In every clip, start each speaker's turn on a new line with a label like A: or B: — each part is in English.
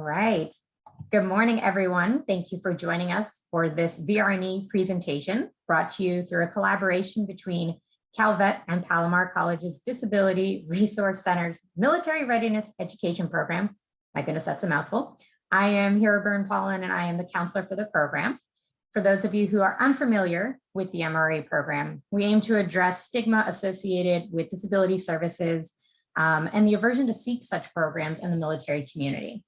A: right. Good morning, everyone. Thank you for joining us for this VR&E presentation brought to you through a collaboration between Calvet and Palomar College's Disability Resource Center's Military Readiness Education Program. My goodness, that's a mouthful. I am Hira Byrne-Paulin, and I am the counselor for the program. For those of you who are unfamiliar with the MRE program, we aim to address stigma associated with disability services and the aversion to seek such programs in the military community.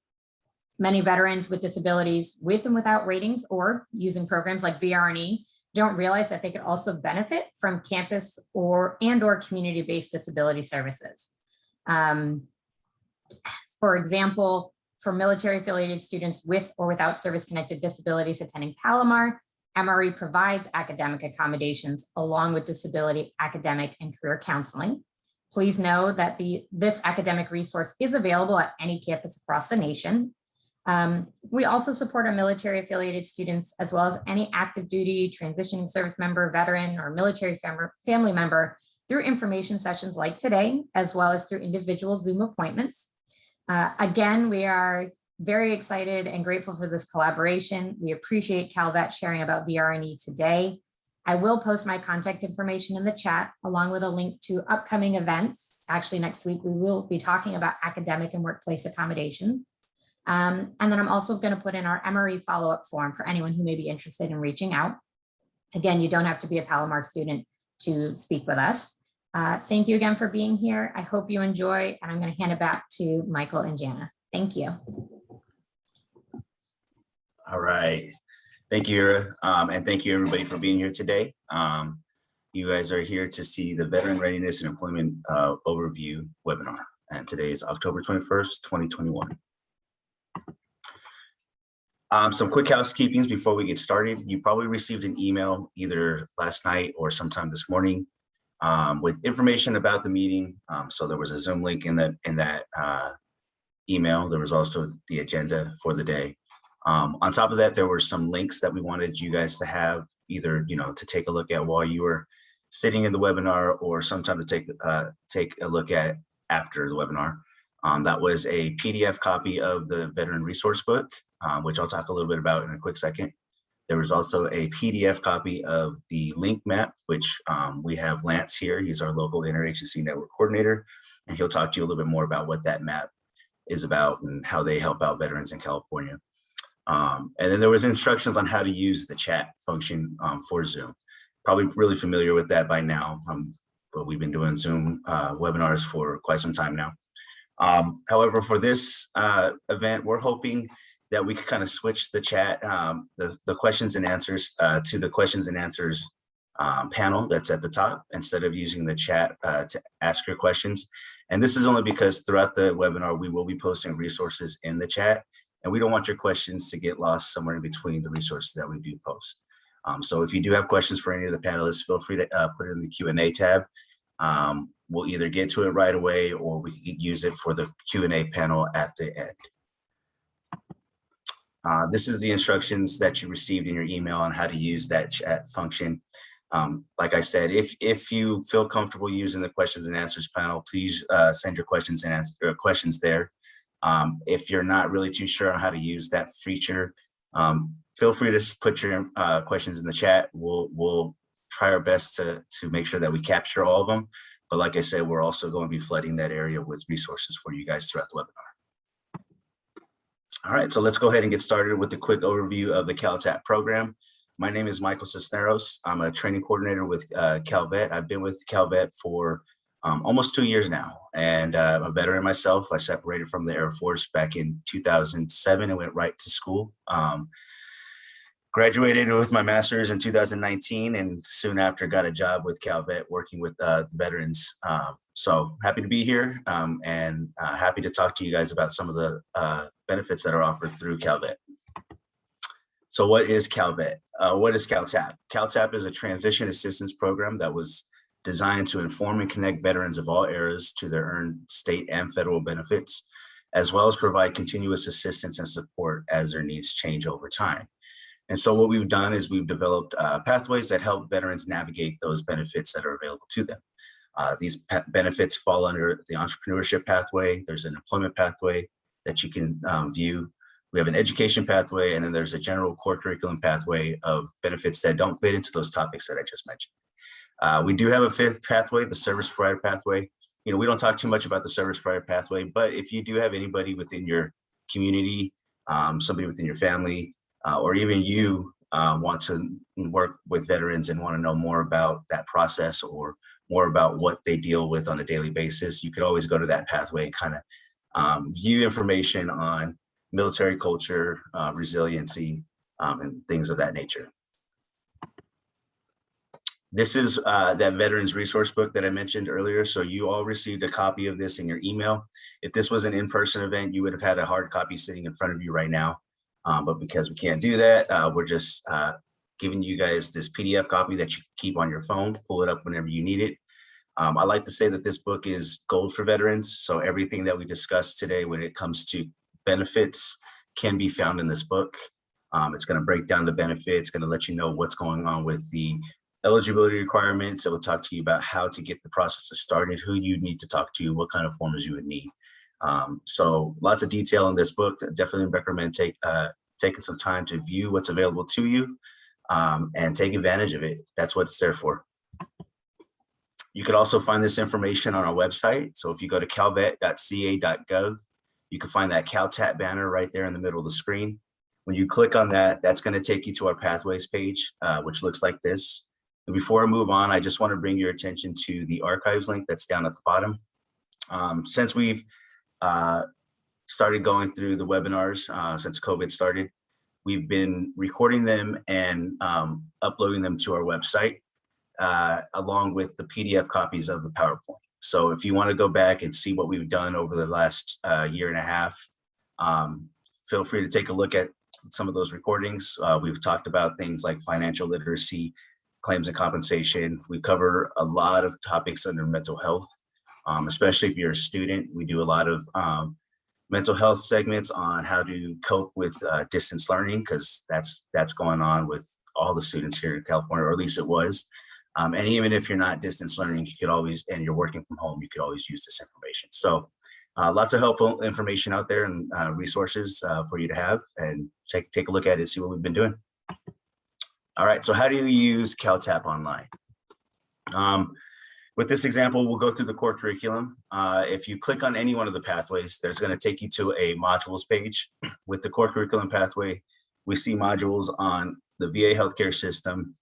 A: Many veterans with disabilities, with and without ratings or using programs like VR&E, don't realize that they could also benefit from campus or community-based disability services. For example, for military-affiliated students with or without service-connected disabilities attending Palomar, MRE provides academic accommodations along with disability, academic, and career counseling. Please know that this academic resource is available at any campus across the nation. We also support our military-affiliated students as well as any active duty, transitioning service member, veteran, or military family member through information sessions like today, as well as through individual Zoom appointments. Again, we are very excited and grateful for this collaboration. We appreciate Calvet sharing about VR&E today. I will post my contact information in the chat along with a link to upcoming events. Actually, next week, we will be talking about academic and workplace accommodation. And then I'm also going to put in our MRE follow-up form for anyone who may be interested in reaching out. Again, you don't have to be a Palomar student to speak with us. Thank you again for being here. I hope you enjoy, and I'm going to hand it back to Michael and Jana. Thank you.
B: All right. Thank you, Ira, and thank you everybody for being here today. You guys are here to see the Veteran Readiness and Employment Overview webinar, and today is October 21st, 2021. Some quick housekeepings before we get started. You probably received an email either last night or sometime this morning with information about the meeting. So there was a Zoom link in that email. There was also the agenda for the day. On top of that, there were some links that we wanted you guys to have either, to take a look at while you were sitting in the webinar or sometime to take a look at after the webinar. That was a PDF copy of the Veteran Resource Book, which I'll talk a little bit about in a quick second. There was also a PDF copy of the link map, which we have Lance here. He's our local interagency network coordinator, and he'll talk to you a little bit more about what that map is about and how they help out veterans in California. And then there was instructions on how to use the chat function for Zoom. Probably really familiar with that by now, but we've been doing Zoom webinars for quite some time now. However, for this event, we're hoping that we could kind of switch the chat, the questions and answers to the questions and answers panel that's at the top instead of using the chat to ask your questions. And this is only because throughout the webinar, we will be posting resources in the chat, and we don't want your questions to get lost somewhere in between the resources that we do post. So if you do have questions for any of the panelists, feel free to put it in the Q&A tab. We'll either get to it right away or we can use it for the Q&A panel at the end. This is the instructions that you received in your email on how to use that chat function. Like I said, if you feel comfortable using the questions and answers panel, please send your questions and questions there. If you're not really too sure on how to use that feature, feel free to put your questions in the chat. We'll try our best to make sure that we capture all of them. But like I said, we're also going to be flooding that area with resources for you guys throughout the webinar. All right, so let's go ahead and get started with a quick overview of the CalTAP program. My name is Michael Cisneros. I'm a training coordinator with Calvet. I've been with Calvet for almost 2 years now, and I'm a veteran myself. I separated from the Air Force back in 2007 and went right to school. Graduated with my master's in 2019, and soon after got a job with Calvet working with the veterans. So happy to be here and happy to talk to you guys about some of the benefits that are offered through Calvet. So what is Calvet? What is CalTAP? CalTAP is a transition assistance program that was designed to inform and connect veterans of all eras to their earned state and federal benefits, as well as provide continuous assistance and support as their needs change over time. And so what we've done is we've developed pathways that help veterans navigate those benefits that are available to them. These benefits fall under the entrepreneurship pathway. There's an employment pathway that you can view. We have an education pathway, and then there's a general core curriculum pathway of benefits that don't fit into those topics that I just mentioned. We do have a fifth pathway, the service provider pathway. You know, we don't talk too much about the service provider pathway, but if you do have anybody within your community, somebody within your family, or even you want to work with veterans and want to know more about that process or more about what they deal with on a daily basis, you could always go to that pathway and kind of view information on military culture, resiliency, and things of that nature. This is that veterans resource book that I mentioned earlier. So you all received a copy of this in your email. If this was an in-person event, you would have had a hard copy sitting in front of you right now. But because we can't do that, we're just giving you guys this PDF copy that you keep on your phone, pull it up whenever you need it. I like to say that this book is gold for veterans. So everything that we discussed today when it comes to benefits can be found in this book. It's going to break down the benefits, going to let you know what's going on with the eligibility requirements. It will talk to you about how to get the process started, who you need to talk to, what kind of forms you would need. So lots of detail in this book. I definitely recommend taking some time to view what's available to you and take advantage of it. That's what it's there for. You could also find this information on our website. So if you go to calvet.ca.gov, you can find that CalTAP banner right there in the middle of the screen. When you click on that, that's going to take you to our pathways page, which looks like this. And before I move on, I just want to bring your attention to the archives link that's down at the bottom. Since we've started going through the webinars since COVID started, we've been recording them and uploading them to our website, along with the PDF copies of the PowerPoint. So if you want to go back and see what we've done over the last year and a half, feel free to take a look at some of those recordings. We've talked about things like financial literacy, claims and compensation. We cover a lot of topics under mental health, especially if you're a student. We do a lot of mental health segments on how to cope with distance learning, because that's going on with all the students here in California, or at least it was. And even if you're not distance learning, you could always, and you're working from home, you could always use this information. So lots of helpful information out there and resources for you to have, and take a look at it, see what we've been doing. All right, so how do you use CalTAP online? With this example, we'll go through the core curriculum. If you click on any one of the pathways, there's going to take you to a modules page. With the core curriculum pathway, we see modules on the VA healthcare system,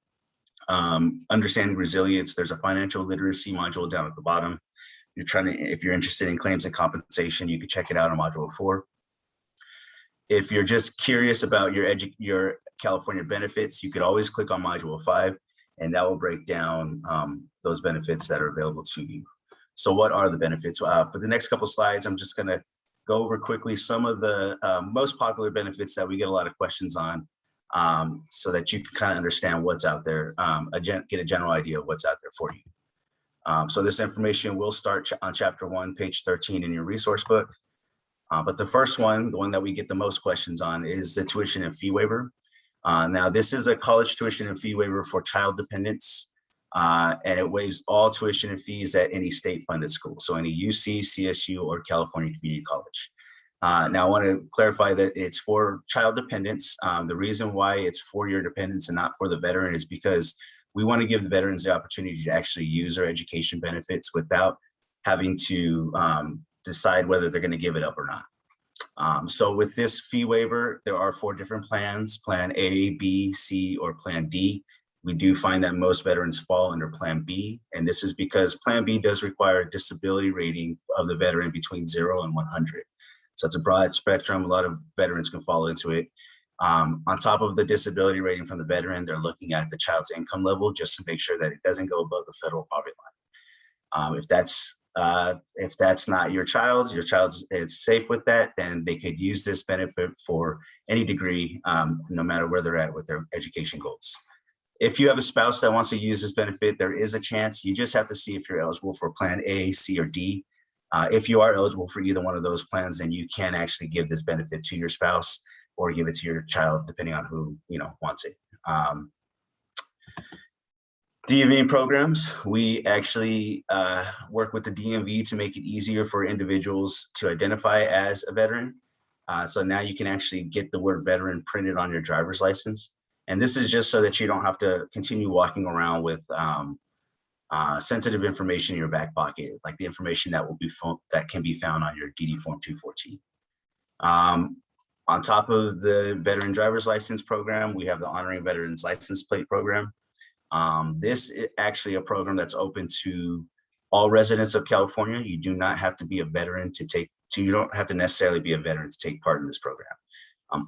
B: understanding resilience. There's a financial literacy module down at the bottom. If you're interested in claims and compensation, you can check it out on module 4. If you're just curious about your California benefits, you could always click on module 5, and that will break down those benefits that are available to you. So what are the benefits? For the next couple slides, I'm just going to go over quickly some of the most popular benefits that we get a lot of questions on, so that you can kind of understand what's out there, get a general idea of what's out there for you. So this information will start on chapter 1, page 13 in your resource book. But the first one, the one that we get the most questions on, is the tuition and fee waiver. Now, this is a college tuition and fee waiver for child dependents, and it waives all tuition and fees at any state-funded school, so any UC, CSU, or California Community College. Now, I want to clarify that it's for child dependents. The reason why it's for your dependents and not for the veteran is because we want to give the veterans the opportunity to actually use their education benefits without having to decide whether they're going to give it up or not. So with this fee waiver, there are 4 different plans: Plan A, B, C, or Plan D. We do find that most veterans fall under Plan B, and this is because Plan B does require a disability rating of the veteran between 0 and 100. So it's a broad spectrum. A lot of veterans can fall into it. On top of the disability rating from the veteran, they're looking at the child's income level just to make sure that it doesn't go above the federal poverty line. If that's not your child is safe with that, then they could use this benefit for any degree, no matter where they're at with their education goals. If you have a spouse that wants to use this benefit, there is a chance. You just have to see if you're eligible for Plan A, C, or D. If you are eligible for either one of those plans, then you can actually give this benefit to your spouse or give it to your child, depending on who wants it. DMV programs, we actually work with the DMV to make it easier for individuals to identify as a veteran. So now you can actually get the word veteran printed on your driver's license. And this is just so that you don't have to continue walking around with sensitive information in your back pocket, like the information that that can be found on your DD Form 214. On top of the veteran driver's license program, we have the Honoring Veterans License Plate program. This is actually a program that's open to all residents of California. You do not have to be a veteran you don't have to necessarily be a veteran to take part in this program.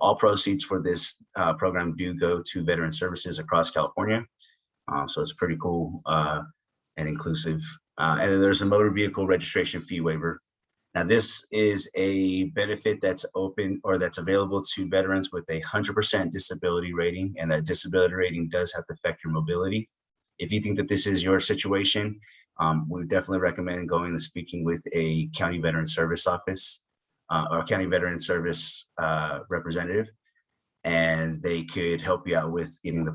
B: All proceeds for this program do go to veteran services across California. So it's pretty cool and inclusive. And then there's a motor vehicle registration fee waiver. Now, this is a benefit that's open or that's available to veterans with a 100% disability rating, and that disability rating does have to affect your mobility. If you think that this is your situation, we would definitely recommend going and speaking with a county veteran service office or county veteran service representative, and they could help you out with getting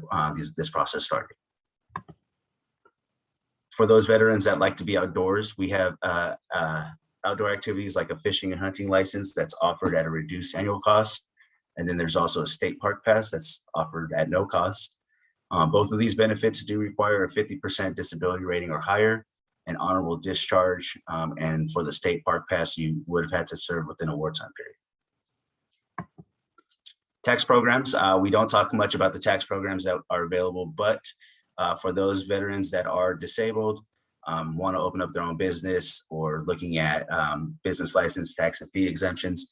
B: this process started. For those veterans that like to be outdoors, we have outdoor activities like a fishing and hunting license that's offered at a reduced annual cost. And then there's also a state park pass that's offered at no cost. Both of these benefits do require a 50% disability rating or higher, an honorable discharge. And for the state park pass, you would have had to serve within a wartime period. Tax programs, we don't talk much about the tax programs that are available, but for those veterans that are disabled, want to open up their own business or looking at business license, tax and fee exemptions,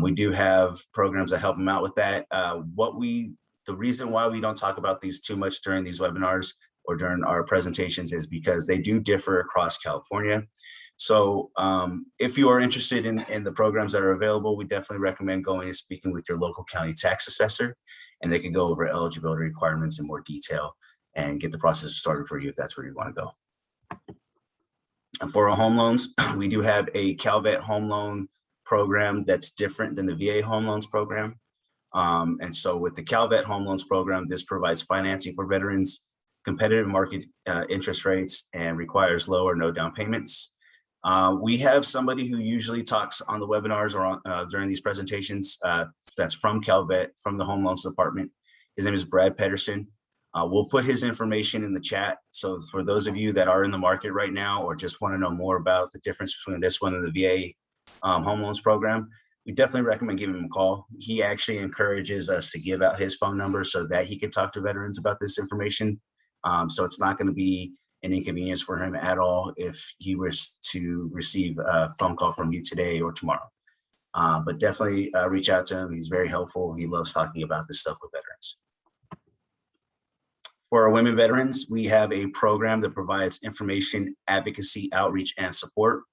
B: we do have programs that help them out with that. The reason why we don't talk about these too much during these webinars or during our presentations is because they do differ across California. So if you are interested in the programs that are available, we definitely recommend going and speaking with your local county tax assessor, and they can go over eligibility requirements in more detail and get the process started for you if that's where you want to go. And for our home loans, we do have a CalVet home loan program that's different than the VA home loans program. And so with the CalVet home loans program, this provides financing for veterans, competitive market interest rates, and requires low or no down payments. We have somebody who usually talks on the webinars or during these presentations that's from CalVet, from the home loans department. His name is Brad Pedersen. We'll put his information in the chat. So for those of you that are in the market right now or just want to know more about the difference between this one and the VA home loans program, we definitely recommend giving him a call. He actually encourages us to give out his phone number so that he can talk to veterans about this information. So it's not going to be an inconvenience for him at all if he was to receive a phone call from you today or tomorrow. But definitely reach out to him. He's very helpful. He loves talking about this stuff with veterans. For our women veterans, we have a program that provides information, advocacy, outreach, and support.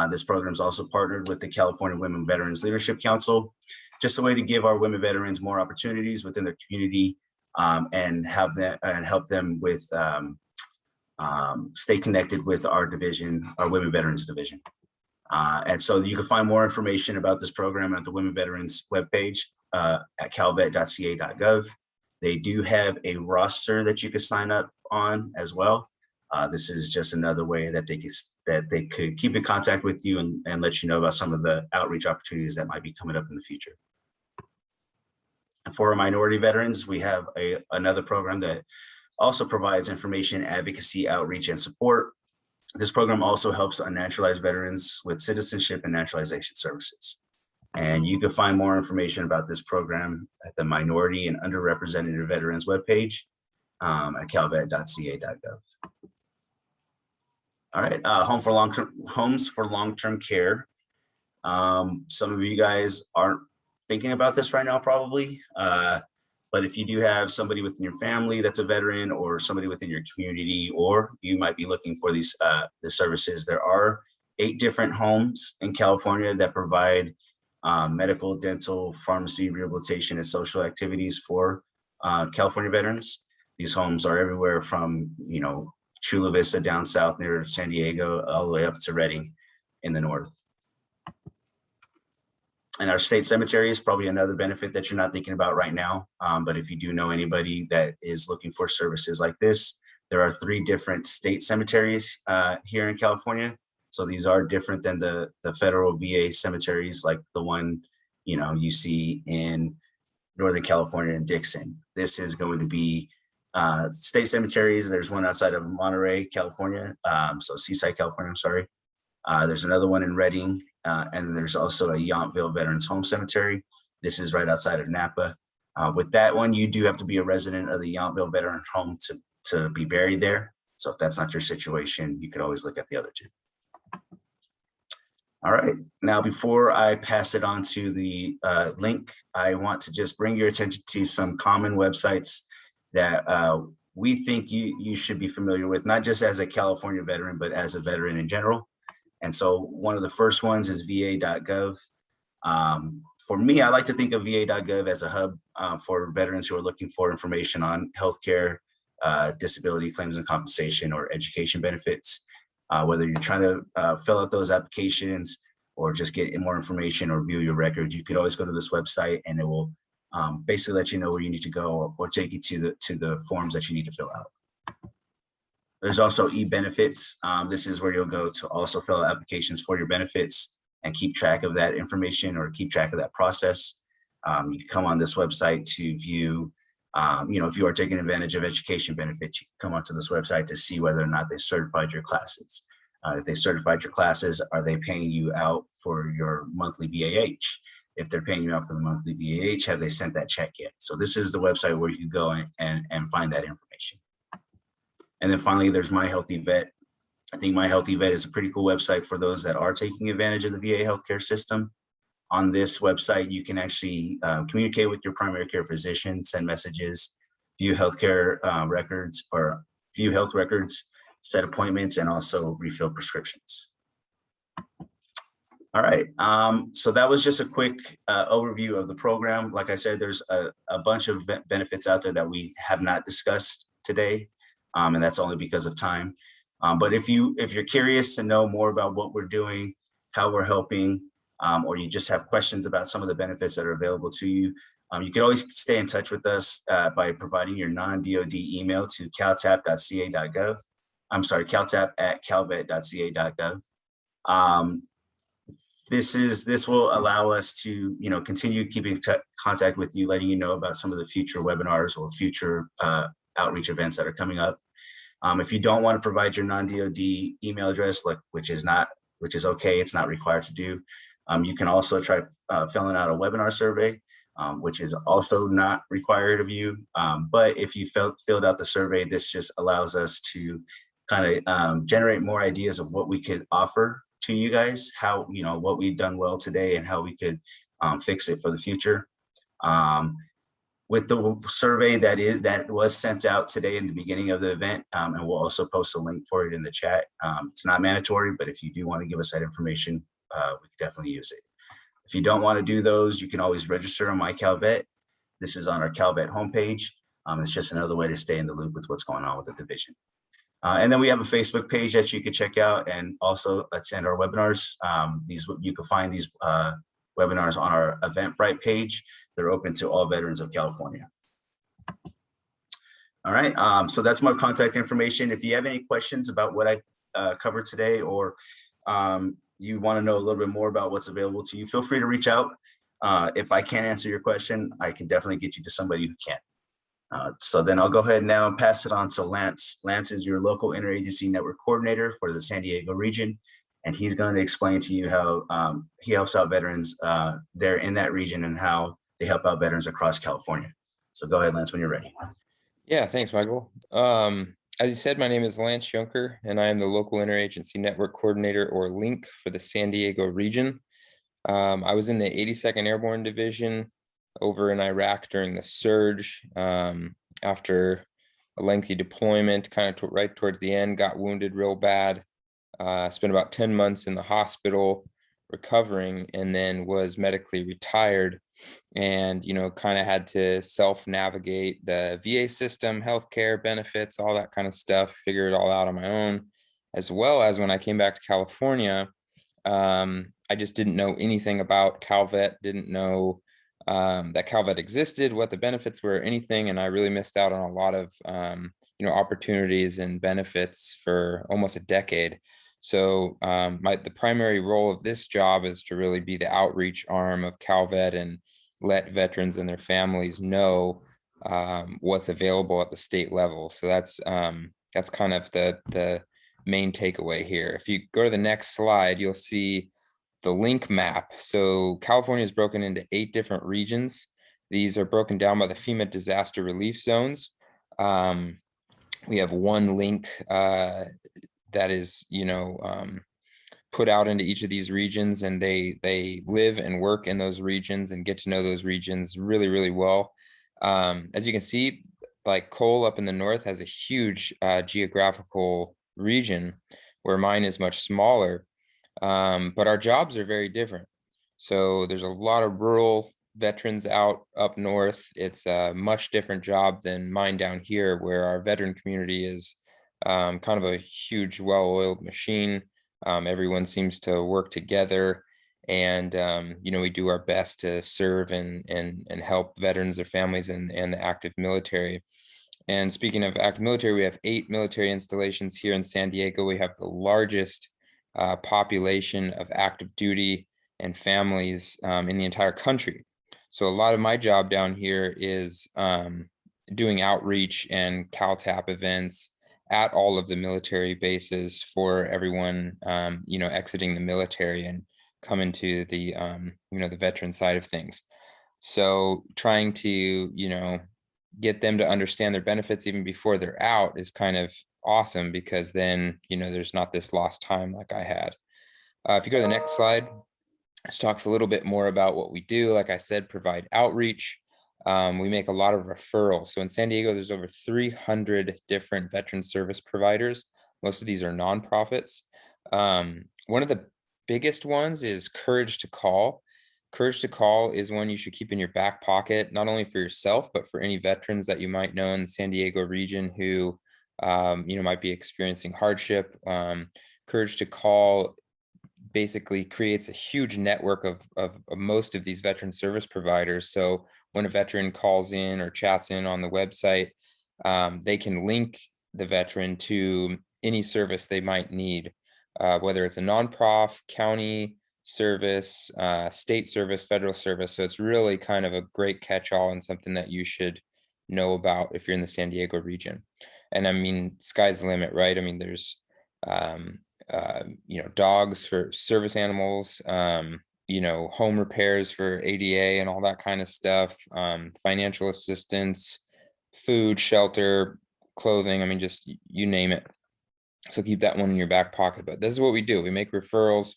B: This program is also partnered with the California Women Veterans Leadership Council, just a way to give our women veterans more opportunities within their community and help them with stay connected with our division, our Women Veterans Division. And so you can find more information about this program at the Women Veterans webpage at calvet.ca.gov. They do have a roster that you can sign up on as well. This is just another way that they could keep in contact with you and let you know about some of the outreach opportunities that might be coming up in the future. And for our minority veterans, we have another program that also provides information, advocacy, outreach, and support. This program also helps unnaturalized veterans with citizenship and naturalization services. And you can find more information about this program at the Minority and Underrepresented Veterans webpage at calvet.ca.gov. All right, homes for long-term care. Some of you guys aren't thinking about this right now, probably. But if you do have somebody within your family that's a veteran or somebody within your community, or you might be looking for these the services, there are 8 different homes in California that provide medical, dental, pharmacy, rehabilitation, and social activities for California veterans. These homes are everywhere from, Chula Vista down south near San Diego, all the way up to Redding in the north. And our state cemetery is probably another benefit that you're not thinking about right now. But if you do know anybody that is looking for services like this, there are 3 different state cemeteries here in California. So these are different than the federal VA cemeteries, like the one you see in Northern California and Dixon. This is going to be state cemeteries. There's one outside of Monterey, California. So Seaside, California, I'm sorry. There's another one in Reading. And there's also a Yountville Veterans Home Cemetery. This is right outside of Napa. With that one, you do have to be a resident of the Yountville Veterans Home to be buried there. So if that's not your situation, you could always look at the other two. All right, now before I pass it on to the link, I want to just bring your attention to some common websites that we think you should be familiar with, not just as a California veteran, but as a veteran in general. And so one of the first ones is va.gov. For me, I like to think of va.gov as a hub for veterans who are looking for information on healthcare, disability claims and compensation, or education benefits. Whether you're trying to fill out those applications or just get more information or view your records, you could always go to this website and it will basically let you know where you need to go or take you to the forms that you need to fill out. There's also e-benefits. This is where you'll go to also fill out applications for your benefits and keep track of that information or keep track of that process. You can come on this website to view, if you are taking advantage of education benefits, you can come onto this website to see whether or not they certified your classes. If they certified your classes, are they paying you out for your monthly BAH? If they're paying you out for the monthly BAH, have they sent that check yet? So this is the website where you can go and find that information. And then finally, there's My Healthy Vet. I think My Healthy Vet is a pretty cool website for those that are taking advantage of the VA healthcare system. On this website, you can actually communicate with your primary care physician, send messages, view healthcare records, or view health records, set appointments, and also refill prescriptions. All right, so that was just a quick overview of the program. Like I said, there's a bunch of benefits out there that we have not discussed today, and that's only because of time. But if you're curious to know more about what we're doing, how we're helping, or you just have questions about some of the benefits that are available to you, you can always stay in touch with us by providing your non-DoD email to caltap.ca.gov. I'm sorry, caltap at calvet.ca.gov. This will allow us to continue keeping contact with you, letting you know about some of the future webinars or future outreach events that are coming up. If you don't want to provide your non-DoD email address, which is okay, it's not required to do. You can also try filling out a webinar survey, which is also not required of you. But if you filled out the survey, this just allows us to kind of generate more ideas of what we could offer to you guys, what we've done well today and how we could fix it for the future. With the survey that was sent out today in the beginning of the event, and we'll also post a link for it in the chat. It's not mandatory, but if you do want to give us that information, we can definitely use it. If you don't want to do those, you can always register on My CalVet. This is on our CalVet homepage. It's just another way to stay in the loop with what's going on with the division. And then we have a Facebook page that you can check out and also attend our webinars. You can find these webinars on our Eventbrite page. They're open to all veterans of California. All right, so that's my contact information. If you have any questions about what I covered today, or you want to know a little bit more about what's available to you, feel free to reach out. If I can't answer your question, I can definitely get you to somebody who can. So then I'll go ahead now and pass it on to Lance. Lance is your local interagency network coordinator for the San Diego region, and he's going to explain to you how he helps out veterans there in that region and how they help out veterans across California. So go ahead, Lance, when you're ready.
C: Yeah, thanks, Michael. As you said, my name is Lance Junker, and I am the local interagency network coordinator, or LINK, for the San Diego region. I was in the 82nd Airborne Division over in Iraq during the surge. After a lengthy deployment, kind of right towards the end, got wounded real bad. Spent about 10 months in the hospital recovering, and then was medically retired, and kind of had to self-navigate the VA system, healthcare benefits, all that kind of stuff, figure it all out on my own. As well as when I came back to California, I just didn't know anything about CalVet, didn't know that CalVet existed, what the benefits were, anything, and I really missed out on a lot of opportunities and benefits for almost a decade. So the primary role of this job is to really be the outreach arm of Calvet and let veterans and their families know what's available at the state level. So that's kind of the main takeaway here. If you go to the next slide, you'll see the link map. So California is broken into 8 different regions. These are broken down by the FEMA disaster relief zones. We have one link that is, put out into each of these regions, and they live and work in those regions and get to know those regions really, really well. As you can see, like Cole up in the north has a huge geographical region where mine is much smaller, but our jobs are very different. So there's a lot of rural veterans out up north. It's a much different job than mine down here, where our veteran community is kind of a huge, well-oiled machine. Everyone seems to work together, and we do our best to serve and help veterans, their families, and the active military. And speaking of active military, we have 8 military installations here in San Diego. We have the largest population of active duty and families in the entire country. So a lot of my job down here is doing outreach and CalTAP events at all of the military bases for everyone, exiting the military and coming to the, the veteran side of things. So trying to, get them to understand their benefits even before they're out is kind of awesome, because then, there's not this lost time like I had. If you go to the next slide, this talks a little bit more about what we do. Like I said, provide outreach. We make a lot of referrals. So in San Diego, there's over 300 different veteran service providers. Most of these are nonprofits. One of the biggest ones is Courage to Call. Courage to Call is one you should keep in your back pocket, not only for yourself, but for any veterans that you might know in the San Diego region who, might be experiencing hardship. Courage to Call basically creates a huge network of most of these veteran service providers. So when a veteran calls in or chats in on the website, they can link the veteran to any service they might need, whether it's a nonprofit, county service, state service, federal service. So it's really kind of a great catch-all and something that you should know about if you're in the San Diego region. And I mean, sky's the limit, right? I mean, there's dogs for service animals, home repairs for ADA and all that kind of stuff, financial assistance, food, shelter, clothing. I mean, just you name it. So keep that one in your back pocket. But this is what we do. We make referrals,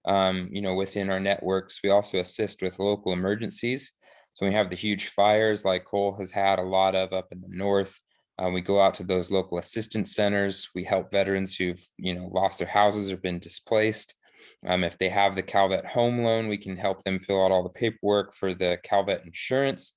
C: within our networks. We also assist with local emergencies. So we have the huge fires like Cole has had a lot of up in the north. We go out to those local assistance centers. We help veterans who've, lost their houses or been displaced. If they have the Calvet home loan, we can help them fill out all the paperwork for the Calvet insurance.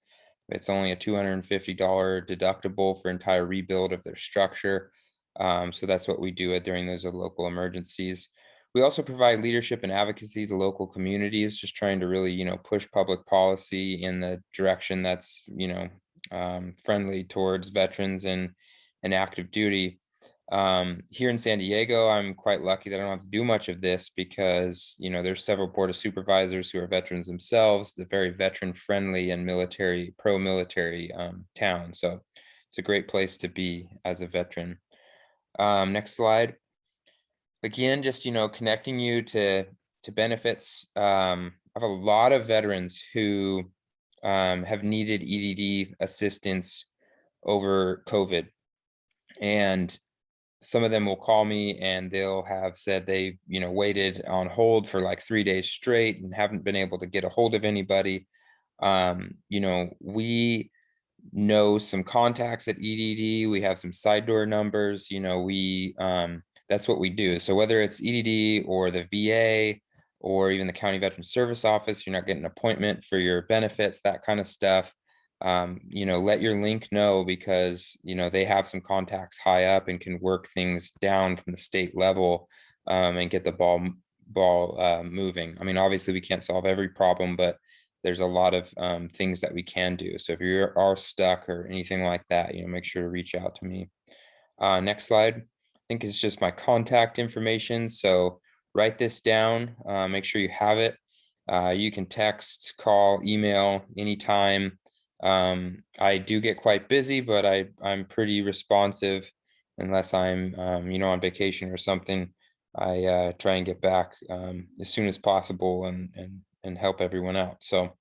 C: It's only a $250 deductible for entire rebuild of their structure. So that's what we do during those local emergencies. We also provide leadership and advocacy to local communities, just trying to really, push public policy in the direction that's, friendly towards veterans and active duty. Here in San Diego, I'm quite lucky that I don't have to do much of this because, there's several board of supervisors who are veterans themselves. It's a very veteran friendly and pro-military town. So it's a great place to be as a veteran. Next slide. Again, just, connecting you to benefits. I have a lot of veterans who have needed EDD assistance over COVID. And some of them will call me and they'll have said they've, waited on hold for like 3 days straight and haven't been able to get a hold of anybody. We know some contacts at EDD. We have some side door numbers. That's what we do. So whether it's EDD or the VA or even the County Veteran Service Office, you're not getting an appointment for your benefits, that kind of stuff. Let your link know, because, they have some contacts high up and can work things down from the state level and get the ball moving. I mean, obviously we can't solve every problem, but there's a lot of things that we can do. So if you are stuck or anything like that, make sure to reach out to me. Next slide. think it's just my contact information. So write this down, make sure you have it. You can text, call, email anytime. I do get quite busy, but I'm pretty responsive unless I'm, on vacation or something. I try and get back as soon as possible and help everyone out. So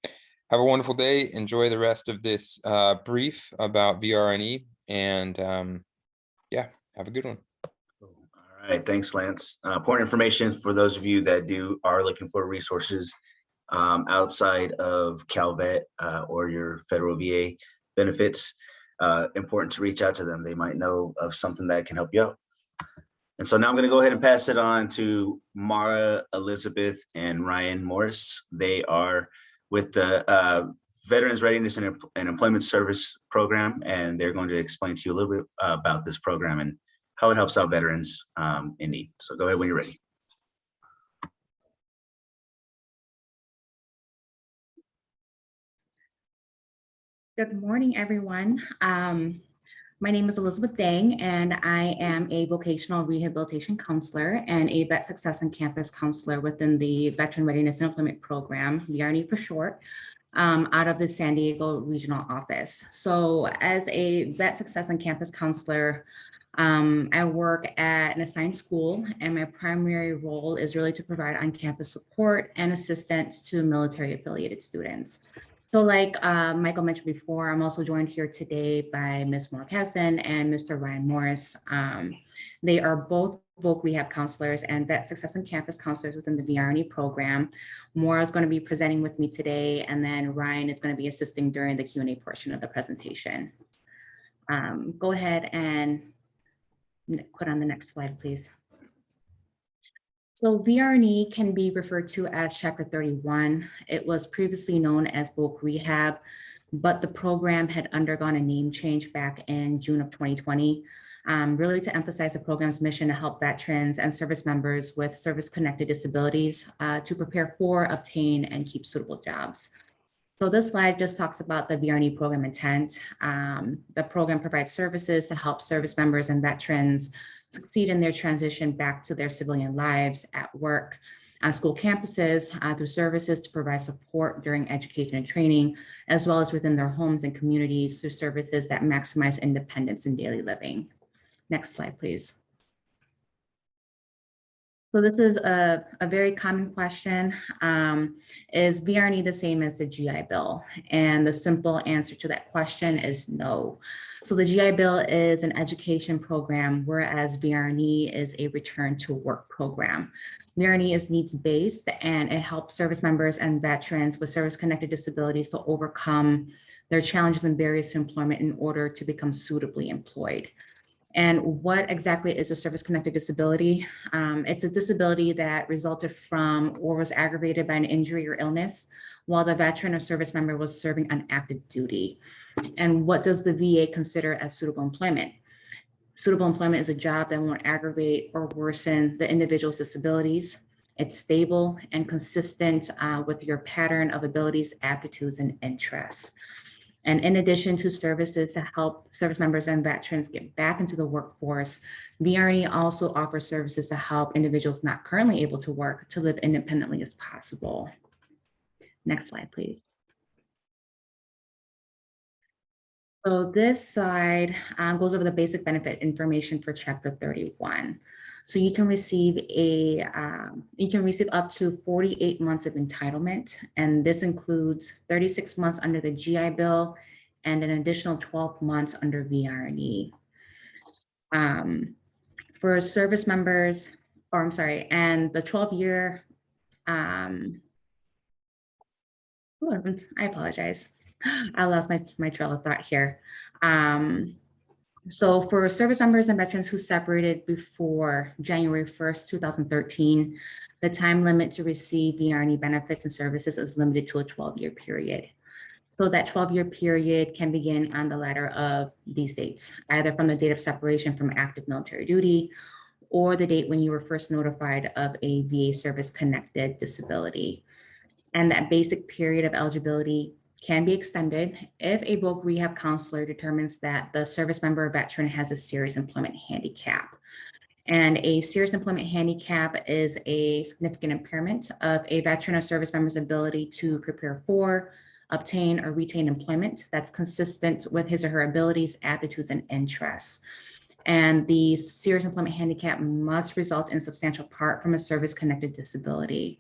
C: have a wonderful day. Enjoy the rest of this brief about VR&E, and yeah, have a good one.
B: All right, thanks, Lance. Important information for those of you that are looking for resources outside of CalVet or your federal VA benefits. Important to reach out to them. They might know of something that can help you out. And so now I'm going to go ahead and pass it on to Mara, Elizabeth, and Ryan Morris. They are with the Veterans Readiness and Employment Service Program, and they're going to explain to you a little bit about this program and how it helps out veterans in need. So go ahead when you're ready.
D: Good morning, everyone. My name is Elizabeth Dang, and I am a vocational rehabilitation counselor and a vet success and campus counselor within the Veteran Readiness and Employment Program, VR&E for short, out of the San Diego Regional Office. So as a vet success and campus counselor, I work at an assigned school, and my primary role is really to provide on-campus support and assistance to military affiliated students. So like Michael mentioned before, I'm also joined here today by Ms. Morcassen and Mr. Ryan Morris. They are both voc rehab counselors and vet success and campus counselors within the VR&E program. Maura is going to be presenting with me today, and then Ryan is going to be assisting during the Q&A portion of the presentation. Go ahead and put on the next slide, please. So VR&E can be referred to as Chapter 31. It was previously known as voc rehab, but the program had undergone a name change back in June of 2020, really to emphasize the program's mission to help veterans and service members with service-connected disabilities to prepare for, obtain, and keep suitable jobs. So this slide just talks about the VR&E program intent. The program provides services to help service members and veterans succeed in their transition back to their civilian lives at work, on school campuses, through services to provide support during education and training, as well as within their homes and communities through services that maximize independence in daily living. Next slide, please. So this is a very common question. Is VR&E the same as the GI Bill? And the simple answer to that question is no. So the GI Bill is an education program, whereas VR&E is a return to work program. VR&E is needs-based, and it helps service members and veterans with service-connected disabilities to overcome their challenges and barriers to employment in order to become suitably employed. And what exactly is a service-connected disability? It's a disability that resulted from or was aggravated by an injury or illness while the veteran or service member was serving on active duty. And what does the VA consider as suitable employment? Suitable employment is a job that won't aggravate or worsen the individual's disabilities. It's stable and consistent with your pattern of abilities, aptitudes, and interests. And in addition to services to help service members and veterans get back into the workforce, VR&E also offers services to help individuals not currently able to work to live independently as possible. Next slide, please. So this slide goes over the basic benefit information for Chapter 31. So you can receive up to 48 months of entitlement, and this includes 36 months under the GI Bill and an additional 12 months under VR&E. For service members, and the 12-year, I apologize. I lost my trail of thought here. So for service members and veterans who separated before January 1st, 2013, the time limit to receive VR&E benefits and services is limited to a 12-year period. So that 12-year period can begin on the latter of these dates, either from the date of separation from active military duty or the date when you were first notified of a VA service-connected disability. And that basic period of eligibility can be extended if a voc rehab counselor determines that the service member or veteran has a serious employment handicap. And a serious employment handicap is a significant impairment of a veteran or service member's ability to prepare for, obtain, or retain employment that's consistent with his or her abilities, aptitudes, and interests. And the serious employment handicap must result in substantial part from a service-connected disability.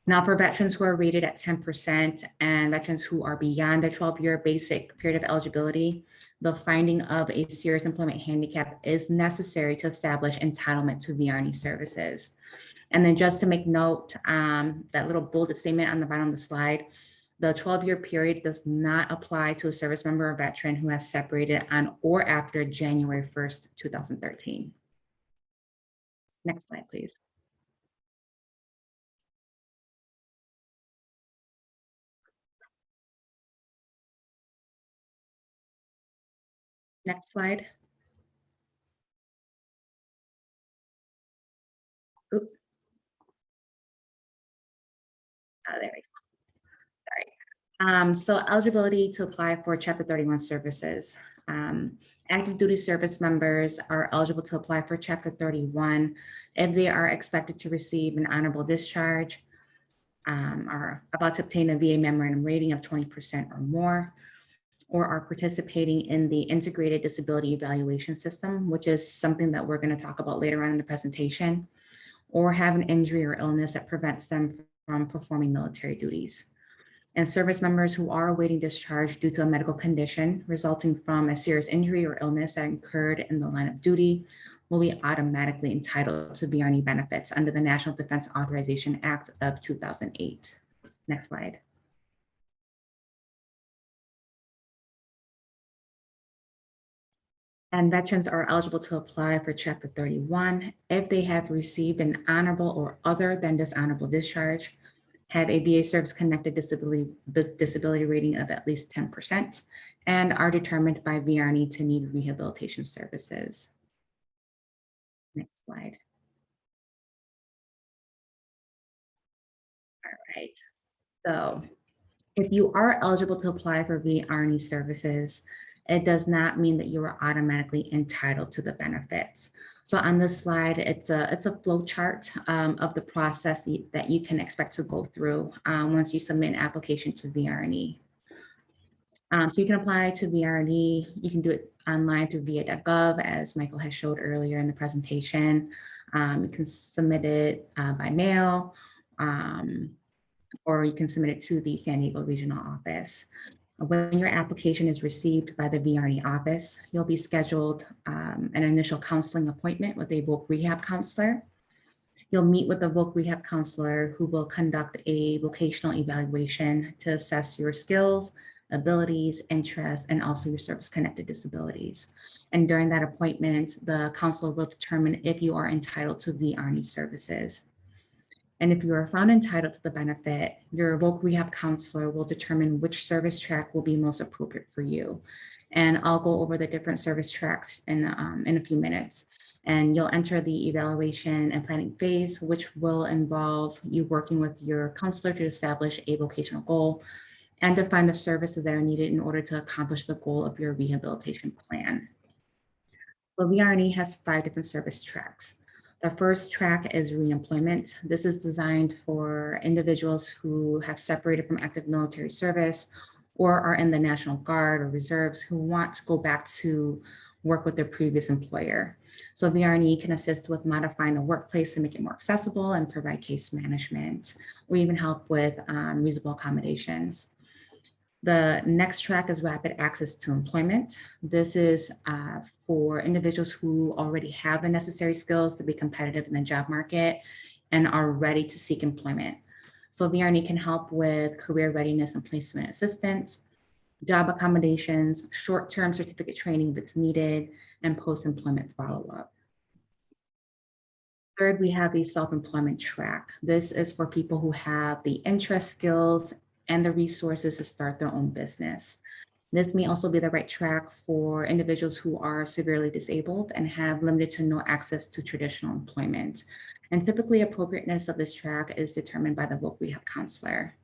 D: Now, for veterans who are rated at 10% and veterans who are beyond their 12-year basic period of eligibility, the finding of a serious employment handicap is necessary to establish entitlement to VR&E services. And then just to make note, that little bolded statement on the bottom of the slide, the 12-year period does not apply to a service member or veteran who has separated on or after January 1st, 2013. Next slide, please. Next slide. Oop. Oh, there we go. Sorry. So eligibility to apply for Chapter 31 services. Active duty service members are eligible to apply for Chapter 31 if they are expected to receive an honorable discharge, are about to obtain a VA memorandum rating of 20% or more, or are participating in the integrated disability evaluation system, which is something that we're going to talk about later on in the presentation, or have an injury or illness that prevents them from performing military duties. And service members who are awaiting discharge due to a medical condition resulting from a serious injury or illness that occurred in the line of duty will be automatically entitled to VR&E benefits under the National Defense Authorization Act of 2008. Next slide. And veterans are eligible to apply for Chapter 31 if they have received an honorable or other than dishonorable discharge, have a VA service-connected disability rating of at least 10%, and are determined by VR&E to need rehabilitation services. Next slide. All right. So if you are eligible to apply for VR&E services, it does not mean that you are automatically entitled to the benefits. So on this slide, it's a flow chart of the process that you can expect to go through once you submit an application to VR&E. So you can apply to VR&E. You can do it online through va.gov, as Michael has showed earlier in the presentation. You can submit it by mail, or you can submit it to the San Diego Regional Office. When your application is received by the VR&E office, you'll be scheduled an initial counseling appointment with a voc rehab counselor. You'll meet with the voc rehab counselor who will conduct a vocational evaluation to assess your skills, abilities, interests, and also your service-connected disabilities. And during that appointment, the counselor will determine if you are entitled to VR&E services. And if you are found entitled to the benefit, your voc rehab counselor will determine which service track will be most appropriate for you. And I'll go over the different service tracks in a few minutes. And you'll enter the evaluation and planning phase, which will involve you working with your counselor to establish a vocational goal and define the services that are needed in order to accomplish the goal of your rehabilitation plan. So VR&E has 5 different service tracks. The first track is reemployment. This is designed for individuals who have separated from active military service or are in the National Guard or reserves who want to go back to work with their previous employer. So VR&E can assist with modifying the workplace to make it more accessible and provide case management. We even help with reasonable accommodations. The next track is rapid access to employment. This is for individuals who already have the necessary skills to be competitive in the job market and are ready to seek employment. So VR&E can help with career readiness and placement assistance, job accommodations, short-term certificate training if it's needed, and post-employment follow-up. Third, we have the self-employment track. This is for people who have the interest, skills, and the resources to start their own business. This may also be the right track for individuals who are severely disabled and have limited to no access to traditional employment. And typically appropriateness of this track is determined by the voc rehab counselor.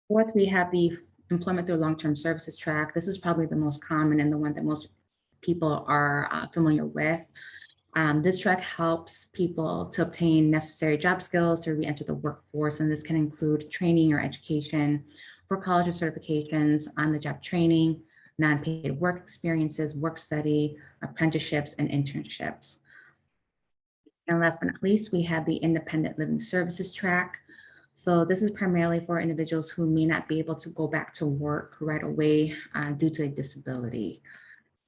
D: Fourth, we have the employment through long-term services track. This is probably the most common and the one that most people are familiar with. This track helps people to obtain necessary job skills to re-enter the workforce, and this can include training or education for college or certifications, on-the-job training, non-paid work experiences, work study, apprenticeships, and internships. And last but not least, we have the Independent Living Services track. So this is primarily for individuals who may not be able to go back to work right away due to a disability.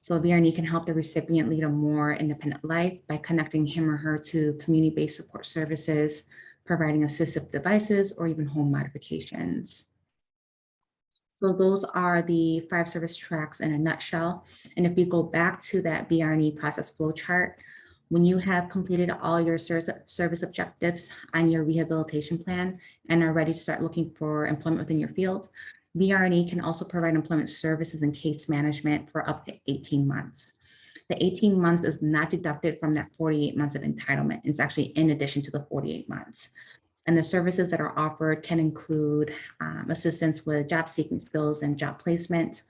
D: So VR&E can help the recipient lead a more independent life by connecting him or her to community-based support services, providing assistive devices, or even home modifications. So those are the 5 service tracks in a nutshell. And if you go back to that VR&E process flow chart, when you have completed all your service objectives on your rehabilitation plan and are ready to start looking for employment within your field, VR&E can also provide employment services and case management for up to 18 months. The 18 months is not deducted from that 48 months of entitlement. It's actually in addition to the 48 months. And the services that are offered can include assistance with job seeking skills and job placement,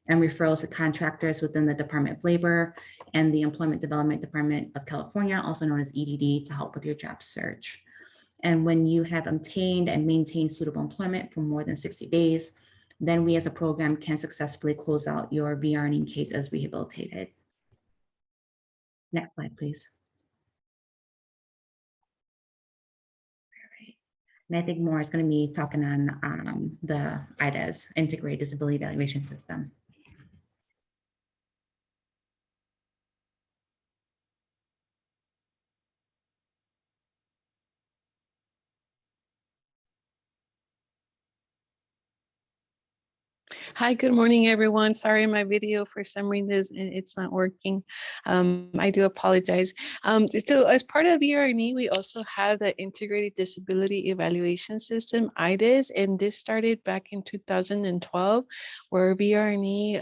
D: and referrals to contractors within the Department of Labor and the Employment Development Department of California, also known as EDD, to help with your job search. And when you have obtained and maintained suitable employment for more than 60 days, then we as a program can successfully close out your VR&E case as rehabilitated. Next slide, please. All right. And I think Maura is going to be talking on the IDES, Integrated Disability Evaluation System.
E: Hi, good morning, everyone. Sorry, my video for some reason it's not working. I do apologize. So as part of VR&E, we also have the Integrated Disability Evaluation System, IDES, and this started back in 2012, where VR&E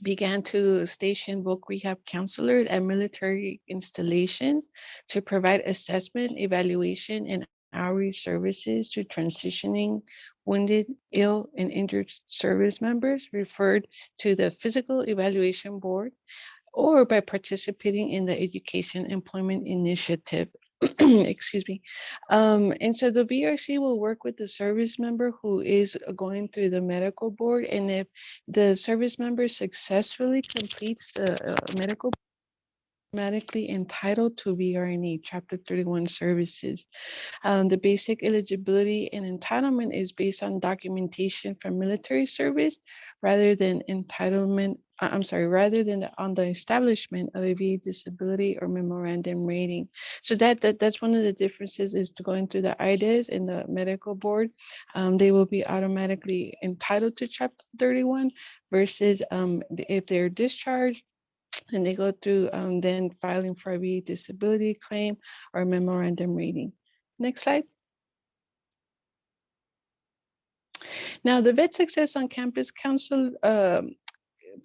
E: began to station voc rehab counselors at military installations to provide assessment, evaluation, and outreach services to transitioning wounded, ill, and injured service members referred to the Physical Evaluation Board, or by participating in the Education Employment Initiative. Excuse me. And so the VRC will work with the service member who is going through the medical board. And if the service member successfully completes the medical board, automatically entitled to VR&E Chapter 31 services. The basic eligibility and entitlement is based on documentation from military service rather than entitlement, rather than on the establishment of a VA disability or memorandum rating. So that's one of the differences is to going through the IDES and the medical board. They will be automatically entitled to Chapter 31 versus if they're discharged, and they go through then filing for a VA disability claim or memorandum rating. Next slide. Now, the Vet Success on Campus Council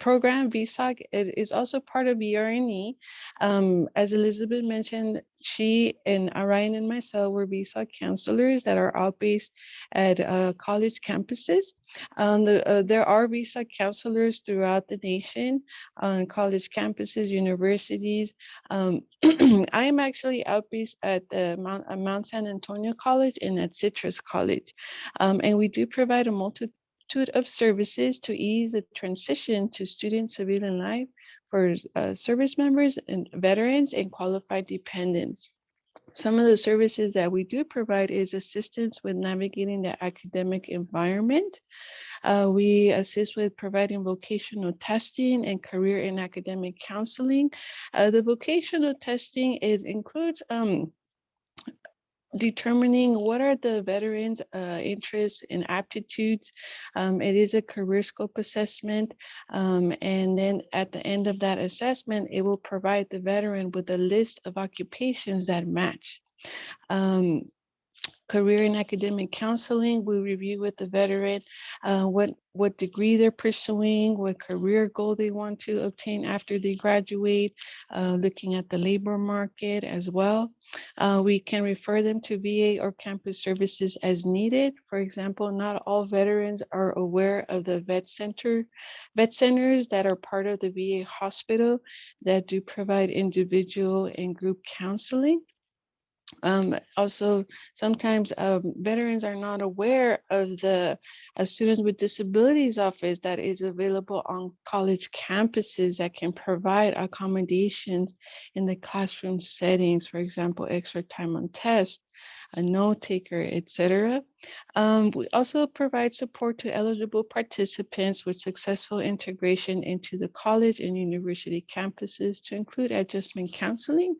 E: program, VSOC, it is also part of VR&E. As Elizabeth mentioned, she and Ryan and myself were VSOC counselors that are all based at college campuses. There are VSOC counselors throughout the nation on college campuses, universities. I am actually out based at the Mount San Antonio College and at Citrus College. And we do provide a multitude of services to ease the transition to student civilian life for service members and veterans and qualified dependents. Some of the services that we do provide is assistance with navigating the academic environment. We assist with providing vocational testing and career and academic counseling. The vocational testing includes determining what are the veterans' interests and aptitudes. It is a career scope assessment. And then at the end of that assessment, it will provide the veteran with a list of occupations that match. Career and academic counseling, we review with the veteran what degree they're pursuing, what career goal they want to obtain after they graduate, looking at the labor market as well. We can refer them to VA or campus services as needed. For example, not all veterans are aware of the vet centers that are part of the VA hospital that do provide individual and group counseling. Also, sometimes veterans are not aware of the Students with Disabilities Office that is available on college campuses that can provide accommodations in the classroom settings, for example, extra time on tests, a note taker, etc. We also provide support to eligible participants with successful integration into the college and university campuses to include adjustment counseling,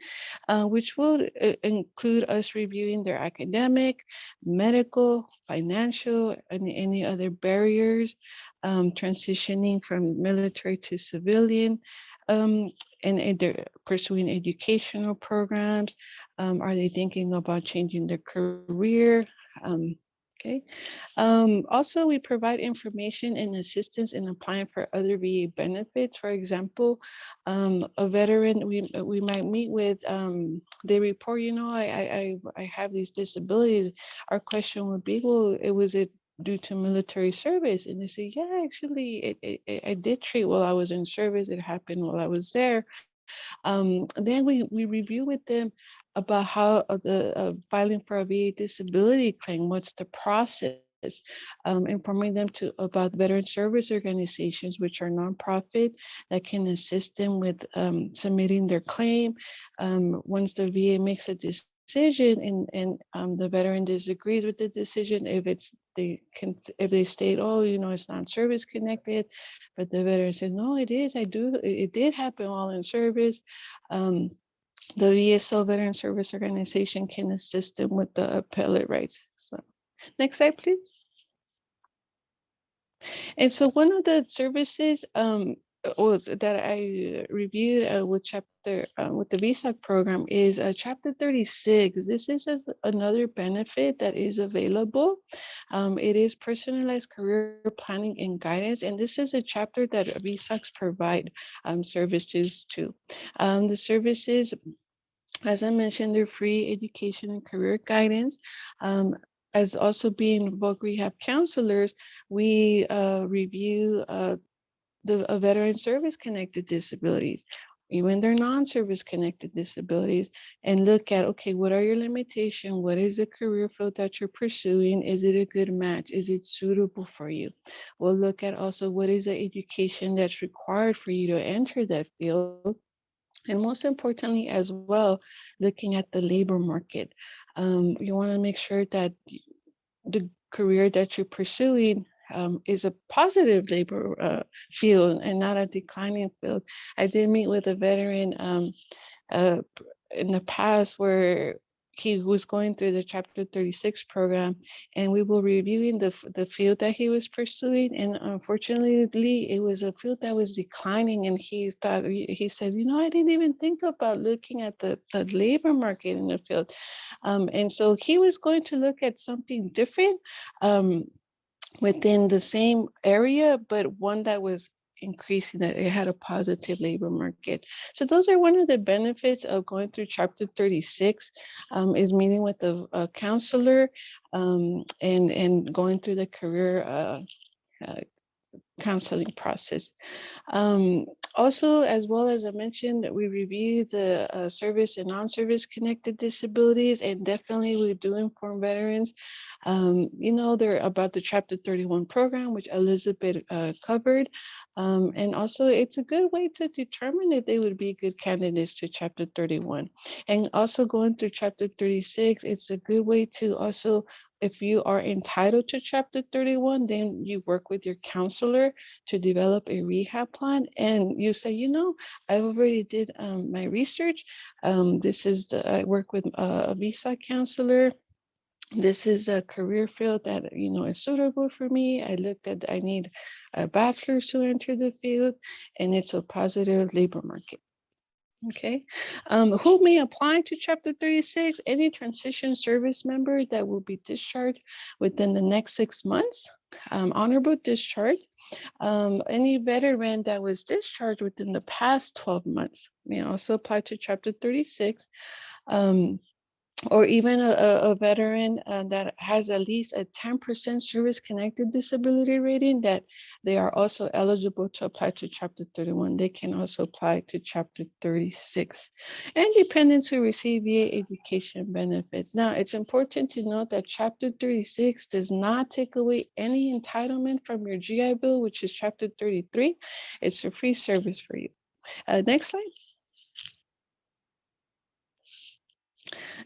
E: which will include us reviewing their academic, medical, financial, and any other barriers, transitioning from military to civilian, and they're pursuing educational programs. Are they thinking about changing their career? Okay. Also, we provide information and assistance in applying for other VA benefits. For example, a veteran we might meet with, they report, you know, I have these disabilities. Our question would be, well, was it due to military service? And they say, yeah, actually, I did treat while I was in service. It happened while I was there. Then we review with them about how the filing for a VA disability claim, what's the process, informing them about veteran service organizations, which are nonprofit that can assist them with submitting their claim. Once the VA makes a decision and the veteran disagrees with the decision, if they state, oh, you know, it's not service connected, but the veteran says, no, it is, it did happen while in service. The VSO Veteran Service Organization can assist them with the appellate rights. So, next slide, please. And so one of the services that I reviewed with the VSOC program is Chapter 36. This is another benefit that is available. It is personalized career planning and guidance, and this is a chapter that VSOCs provide services to. The services, as I mentioned, they're free education and career guidance. As also being voc rehab counselors, we review the veteran service connected disabilities, even their non-service connected disabilities, and look at, okay, what are your limitations? What is the career field that you're pursuing? Is it a good match? Is it suitable for you? We'll look at also what is the education that's required for you to enter that field. And most importantly as well, looking at the labor market. You want to make sure that the career that you're pursuing is a positive labor field and not a declining field. I did meet with a veteran in the past where he was going through the Chapter 36 program, and we were reviewing the field that he was pursuing, and unfortunately it was a field that was declining, and he said, you know, I didn't even think about looking at the labor market in the field. And so he was going to look at something different within the same area, but one that was increasing, that it had a positive labor market. So those are one of the benefits of going through Chapter 36, is meeting with a counselor and going through the career counseling process. Also, as well as I mentioned, we review the service and non-service connected disabilities, and definitely we do inform veterans. You know, they're about the Chapter 31 program, which Elizabeth covered. And also it's a good way to determine if they would be good candidates to Chapter 31. And also going through Chapter 36, it's a good way to also, if you are entitled to Chapter 31, then you work with your counselor to develop a rehab plan. And you say, you know, I've already did my research. I work with a visa counselor. This is a career field that, you know, is suitable for me. I looked at, I need a bachelor's to enter the field, and it's a positive labor market. Okay, who may apply to Chapter 36? Any transition service member that will be discharged within the next 6 months, honorable discharge. Any veteran that was discharged within the past 12 months may also apply to Chapter 36. or even a veteran that has at least a 10% service-connected disability rating, that they are also eligible to apply to Chapter 31. They can also apply to Chapter 36. And dependents who receive VA education benefits. Now, it's important to note that Chapter 36 does not take away any entitlement from your GI Bill, which is Chapter 33. It's a free service for you. Next slide.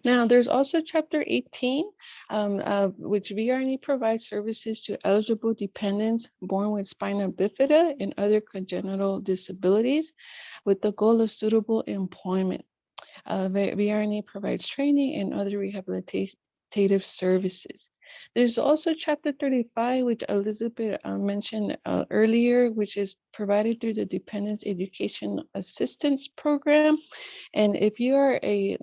E: Now, there's also Chapter 18, which VR&E provides services to eligible dependents born with spina bifida and other congenital disabilities with the goal of suitable employment. VR&E provides training and other rehabilitative services. There's also Chapter 35, which Elizabeth mentioned earlier, which is provided through the Dependents Education Assistance Program. And if you are a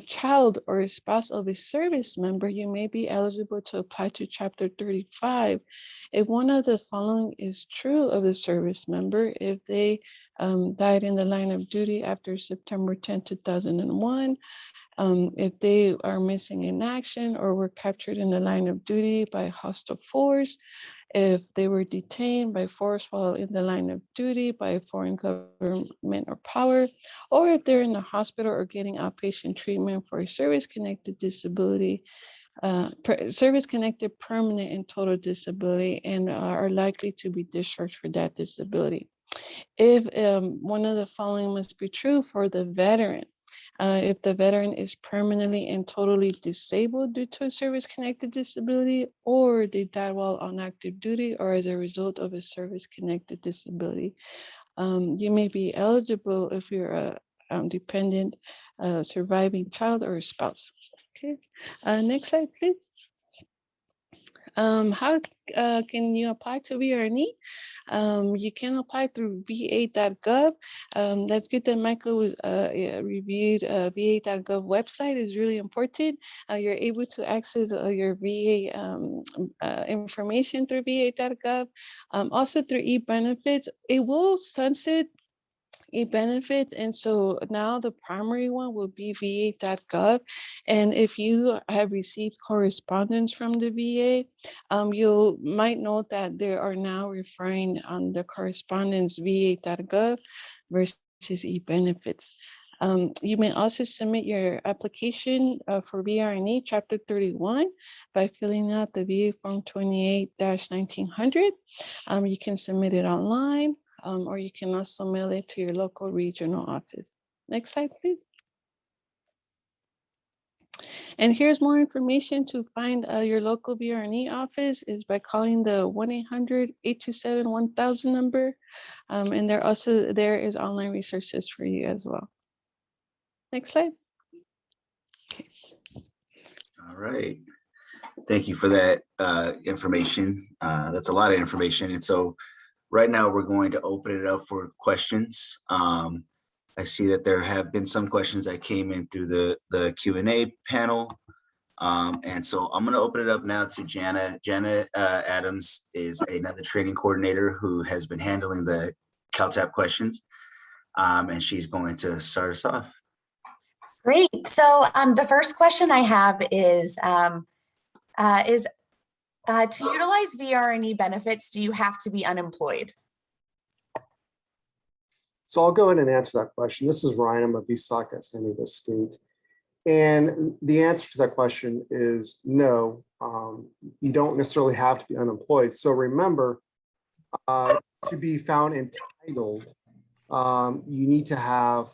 E: child or a spouse of a service member, you may be eligible to apply to Chapter 35 if one of the following is true of the service member: if they died in the line of duty after September 10, 2001, if they are missing in action or were captured in the line of duty by hostile force, if they were detained by force while in the line of duty by a foreign government or power, or if they're in the hospital or getting outpatient treatment for a service-connected disability, service-connected permanent and total disability, and are likely to be discharged for that disability. If one of the following must be true for the veteran: if the veteran is permanently and totally disabled due to a service-connected disability, or they died while on active duty or as a result of a service-connected disability. You may be eligible if you're a dependent, surviving child, or a spouse. Okay, next slide, please. How can you apply to VR&E? You can apply through va.gov. That's good that Michael was reviewed. Va.gov website is really important. You're able to access your VA information through va.gov. Also through e-benefits. It will sunset e-benefits, and so now the primary one will be va.gov. And if you have received correspondence from the VA, you might note that they are now referring on the correspondence va.gov versus e-benefits. You may also submit your application for VR&E Chapter 31 by filling out the VA Form 28-1900. You can submit it online, or you can also mail it to your local regional office. Next slide, please. And here's more information to find your local VR&E office is by calling the 1-800-827-1000 number. And there is online resources for you as well. Next slide. Okay.
B: All right. Thank you for that information. That's a lot of information. And so right now we're going to open it up for questions. I see that there have been some questions that came in through the Q&A panel. And so I'm going to open it up now to Jana. Jana Adams is another training coordinator who has been handling the CalTAP questions. And she's going to start us off.
F: Great. So the first question I have is to utilize VR&E benefits, do you have to be unemployed?
G: So I'll go ahead and answer that question. This is Ryan. I'm a VSOC at San Diego State. And the answer to that question is no, you don't necessarily have to be unemployed. So remember, to be found entitled, you need to have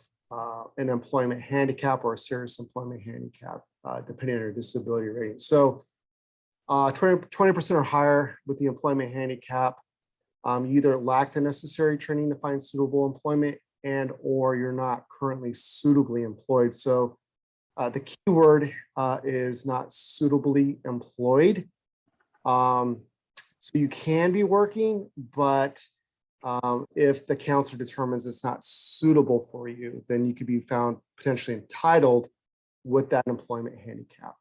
G: an employment handicap or a serious employment handicap, depending on your disability rating. So 20% or higher with the employment handicap, you either lack the necessary training to find suitable employment and or you're not currently suitably employed. So the key word is not suitably employed. So you can be working, but if the counselor determines it's not suitable for you, then you could be found potentially entitled with that employment handicap.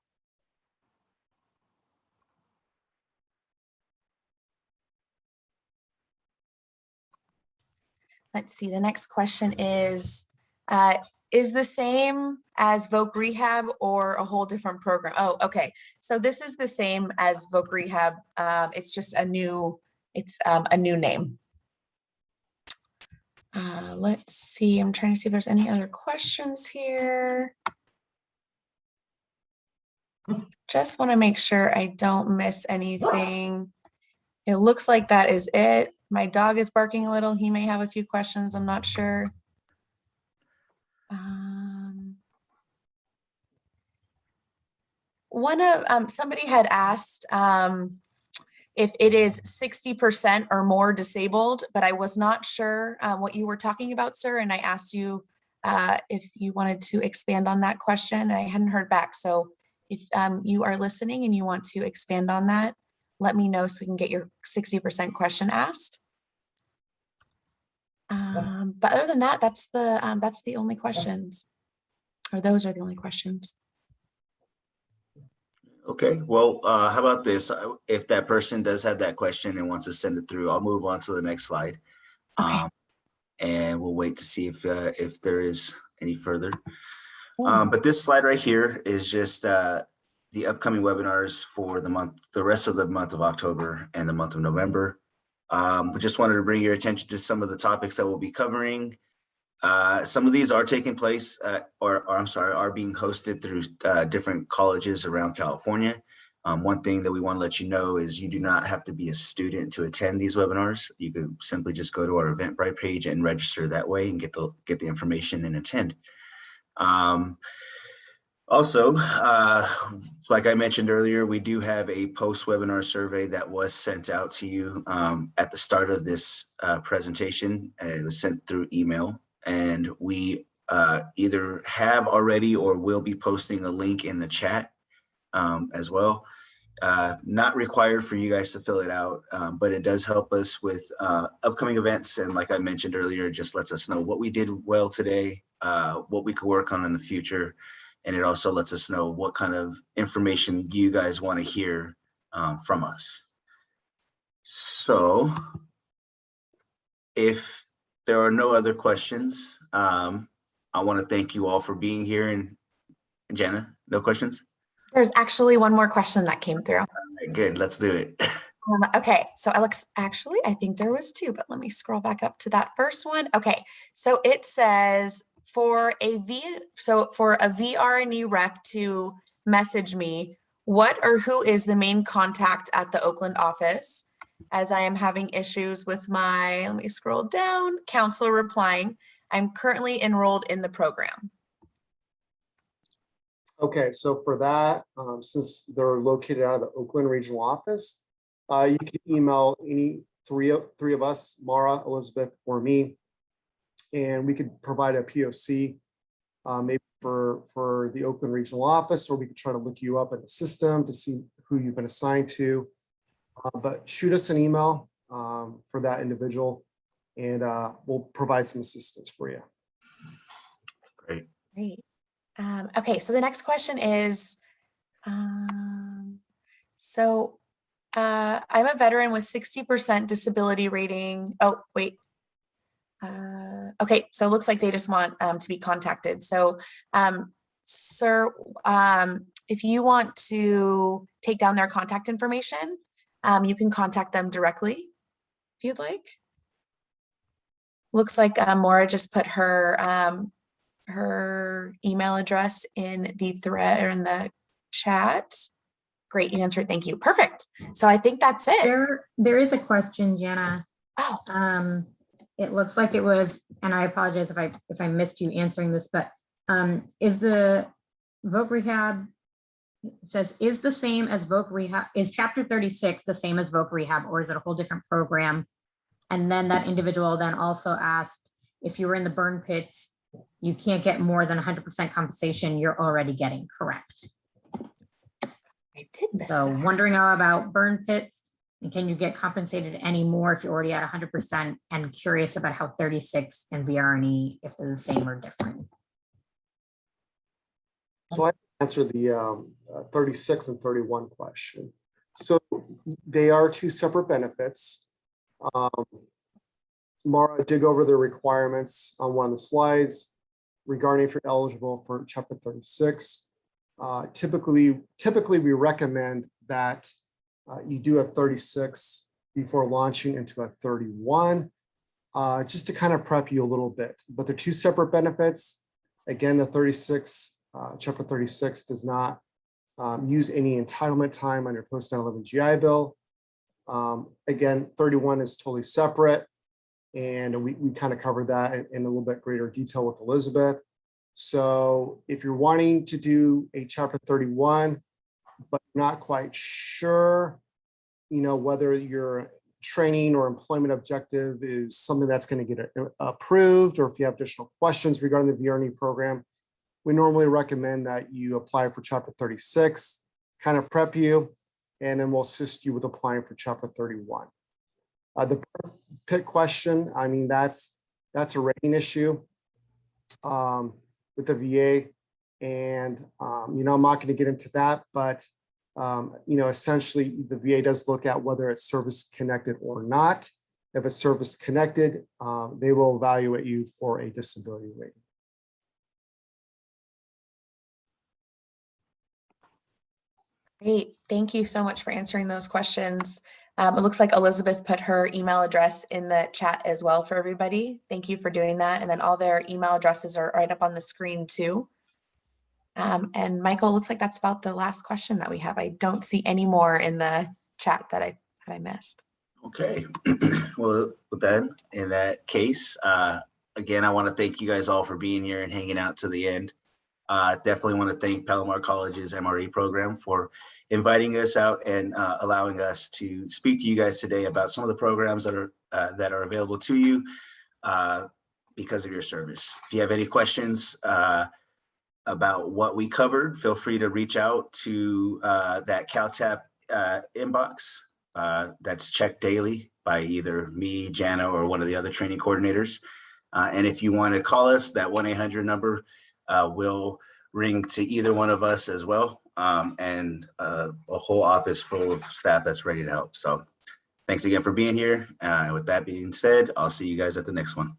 F: Let's see, the next question is, is the same as Voc Rehab or a whole different program? Oh, okay. So this is the same as Voc Rehab. It's just a new name. Let's see. I'm trying to see if there's any other questions here. Just want to make sure I don't miss anything. It looks like that is it. My dog is barking a little. He may have a few questions. I'm not sure. Somebody had asked if it is 60% or more disabled, but I was not sure what you were talking about, sir. And I asked you if you wanted to expand on that question. I hadn't heard back. So if you are listening and you want to expand on that, let me know so we can get your 60% question asked. But other than that, that's the only questions, or those are the only questions.
B: Okay, well, how about this? If that person does have that question and wants to send it through, I'll move on to the next slide.
F: Okay.
B: And we'll wait to see if there is any further. But this slide right here is just the upcoming webinars for the rest of the month of October and the month of November. We just wanted to bring your attention to some of the topics that we'll be covering. Some of these are taking place are being hosted through different colleges around California. One thing that we want to let you know is you do not have to be a student to attend these webinars. You can simply just go to our Eventbrite page and register that way and get the information and attend. Also, like I mentioned earlier, we do have a post-webinar survey that was sent out to you at the start of this presentation. It was sent through email, and we either have already or will be posting a link in the chat as well. Not required for you guys to fill it out, but it does help us with upcoming events. And like I mentioned earlier, just lets us know what we did well today, what we could work on in the future. And it also lets us know what kind of information you guys want to hear from us. So if there are no other questions, I want to thank you all for being here. And Jenna, no questions?
F: There's actually one more question that came through.
B: All right, good, let's do it.
F: Okay, so Alex, actually, I think there was two, but let me scroll back up to that first one. Okay, so it says for a VR&E rep to message me, what or who is the main contact at the Oakland office? As I am having issues with my, let me scroll down, counselor replying, I'm currently enrolled in the program.
G: Okay, so for that, since they're located out of the Oakland regional office, you can email any three of us, Mara, Elizabeth, or me, and we could provide a POC maybe for the Oakland regional office, or we could try to look you up in the system to see who you've been assigned to. But shoot us an email for that individual, and we'll provide some assistance for you.
B: Great.
F: Okay, so the next question is, so I'm a veteran with 60% disability rating. Oh, wait. Okay, so it looks like they just want to be contacted. So, sir, if you want to take down their contact information, you can contact them directly if you'd like. Looks like Maura just put her email address in the thread or in the chat. Great, you answered. Thank you. Perfect. So I think that's it.
A: There is a question, Jenna.
F: Oh.
A: It looks like it was, and I apologize if I missed you answering this, but is the Voc Rehab says is the same as Voc Rehab, is chapter 36 the same as Voc Rehab, or is it a whole different program? And then that individual then also asked, if you were in the burn pits, you can't get more than 100% compensation you're already getting, correct?
F: I did miss
A: so
F: that.
A: Wondering about burn pits, and can you get compensated any more if you're already at 100%, and curious about how 36 and VR&E, if they're the same or different.
G: So I answer the 36 and 31 question. So they are two separate benefits. Mara did go over the requirements on one of the slides. regarding if you're eligible for Chapter 36. Typically we recommend that you do a 36 before launching into a 31, just to kind of prep you a little bit. But they're two separate benefits. Again, the 36, Chapter 36 does not use any entitlement time on your post 9/11 GI Bill. Again, 31 is totally separate. And we kind of covered that in a little bit greater detail with Elizabeth. So if you're wanting to do a Chapter 31, but not quite sure, whether your training or employment objective is something that's going to get approved, or if you have additional questions regarding the VR&E program, we normally recommend that you apply for Chapter 36, kind of prep you, and then we'll assist you with applying for Chapter 31. The PIT question, I mean, that's a rating issue with the VA. And, I'm not going to get into that, but, essentially the VA does look at whether it's service connected or not. If it's service connected, they will evaluate you for a disability rating.
F: Great. Thank you so much for answering those questions. It looks like Elizabeth put her email address in the chat as well for everybody. Thank you for doing that. And then all their email addresses are right up on the screen too. And Michael, looks like that's about the last question that we have. I don't see any more in the chat that I missed.
B: Okay. Well, with that, in that case, again, I want to thank you guys all for being here and hanging out to the end. Definitely want to thank Palomar College's MRE program for inviting us out and allowing us to speak to you guys today about some of the programs that are available to you because of your service. If you have any questions about what we covered, feel free to reach out to that CalTAP inbox that's checked daily by either me, Jana, or one of the other training coordinators. And if you want to call us, that 1-800 number will ring to either one of us as well, and a whole office full of staff that's ready to help. So thanks again for being here. With that being said, I'll see you guys at the next one.